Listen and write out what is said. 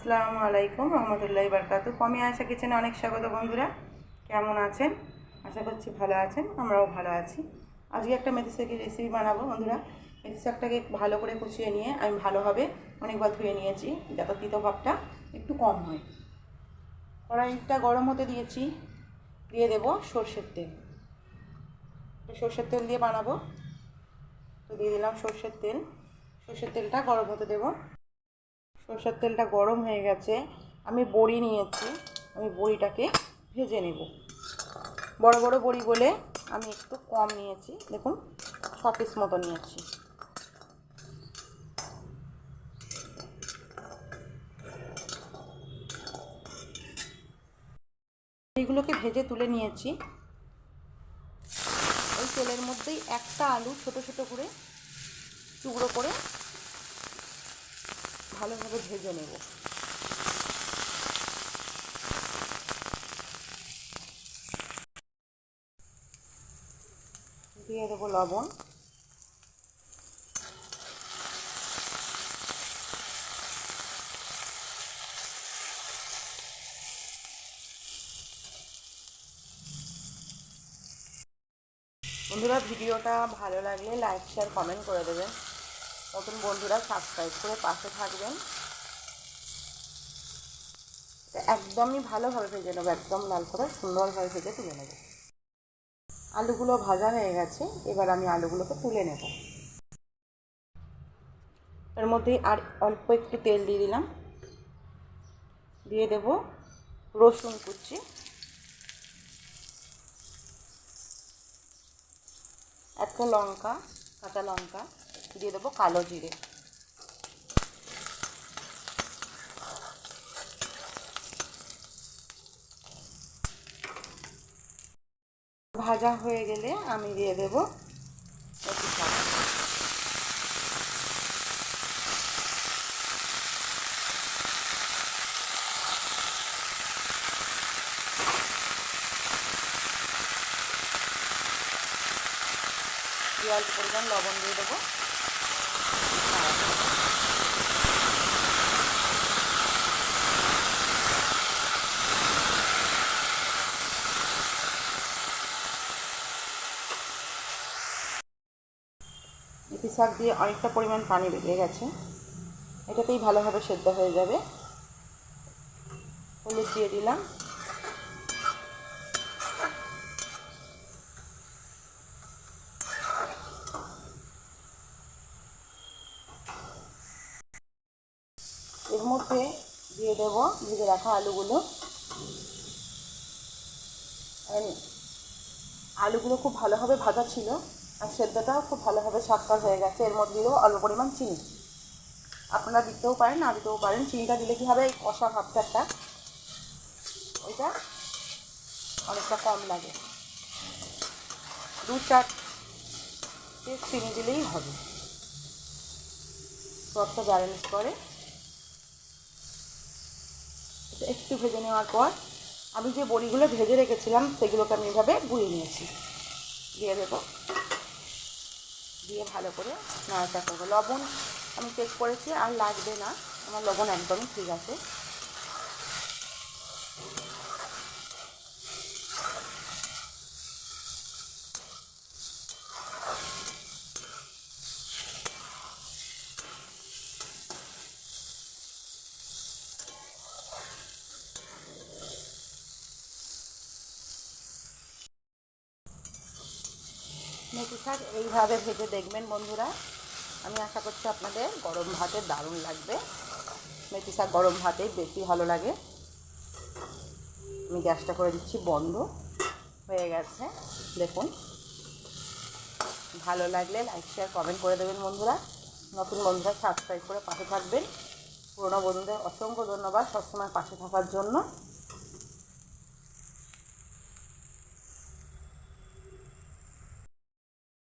আসসালামু আলাইকুম রহমতুল্লাহি বারকাতু। কমে আসা কিচেনে অনেক স্বাগত বন্ধুরা। কেমন আছেন? আশা করছি ভালো আছেন, আমরাও ভালো আছি। আজকে একটা মেথি শাকের রেসিপি বানাবো বন্ধুরা। মেথি শাকটাকে ভালো করে কুচিয়ে নিয়ে আমি ভালোভাবে অনেকবার ধুয়ে নিয়েছি, যাতে তিতো ভাবটা একটু কম হয়। কড়াইটা গরম হতে দিয়েছি, দিয়ে দেবো সর্ষের তেল। সর্ষের তেল দিয়ে বানাবো, তো দিয়ে দিলাম সর্ষের তেল। সর্ষের তেলটা গরম হতে দেবো। সরষের তেলটা গরম হয়ে গেছে, আমি বড়ি নিয়েছি, আমি বড়িটাকে ভেজে নেব। বড় বড় বড়ি বলে আমি একটু কম নিয়েছি, দেখুন 6 পিস মতো নিয়েছি। বড়িগুলোকে ভেজে তুলে নিয়েছি। ওই তেলের মধ্যেই একটা আলু ছোট ছোট করে টুকরো করে ভালোভাবে ভেজে নেব। দিয়ে দেবো লবণ, বন্ধুরা ভিডিওটা ভালো লাগলে লাইক শেয়ার কমেন্ট করে দেবেন। নতুন বন্ধুরা সাবস্ক্রাইব করে পাশে থাকবেন। একদমই ভালোভাবে ভেজে নেবো, একদম লাল করে সুন্দরভাবে ভেজে তুলে নেব। আলুগুলো ভাজা হয়ে গেছে, এবার আমি আলুগুলোকে তুলে নেব। এর মধ্যে আর অল্প একটু তেল দিয়ে দিলাম, দিয়ে দেব রসুন কুচি, একটা লঙ্কা, কাঁচা লঙ্কা, দিয়ে দেবো কালো জিরে। ভাজা হয়ে গেলে আমি দিয়ে দেবো মেথি শাক। অল্প পরিমাণ লবণ দিয়ে দেবো। মেথি শাক দিয়ে অনেকটা পরিমাণ পানি বেরিয়ে গেছে, এটাতেই ভালোভাবে সেদ্ধ হয়ে যাবে। হলুদ দিয়ে দিলাম, এর মধ্যে দিয়ে দেবো ভেজে রাখা আলুগুলো। আলুগুলো খুব ভালোভাবে ভাজা ছিল আর সেদ্ধটাও খুব ভালোভাবে সাক্ষর হয়ে গেছে। এর মধ্যে দেবো অল্প পরিমাণ চিনি, আপনারা দিতেও পারেন না দিতেও পারেন। চিনিটা দিলে কী হবে, এই কষা ভাবটা ওইটা অনেকটা কম লাগে। 2-4 পিস চিনি দিলেই হবে, সবটা ব্যালেন্স করে। একটু ভেজে নেওয়ার পর আমি যে বড়িগুলো ভেজে রেখেছিলাম সেগুলোকে আমি এভাবে গুঁড়িয়ে নিয়েছি, দিয়ে দেবো। দিয়ে ভালো করে নাড়াচাড়া করবো। লবণ আমি চেক করেছি, আর লাগবে না, আমার লবণ একদমই ঠিক আছে। মেথি শাক এইভাবে ভেজে দেখবেন বন্ধুরা, আমি আশা করছি আপনাদের গরম ভাতে দারুণ লাগবে। মেথি শাক গরম ভাতেই বেশি ভালো লাগে। আমি গ্যাসটা করে দিচ্ছি বন্ধ, হয়ে গেছে দেখুন। ভালো লাগলে লাইক শেয়ার কমেন্ট করে দেবেন বন্ধুরা। নতুন বন্ধুরা সাবস্ক্রাইব করে পাশে থাকবেন। পুরনো বন্ধুদের অসংখ্য ধন্যবাদ সবসময় পাশে থাকার জন্য।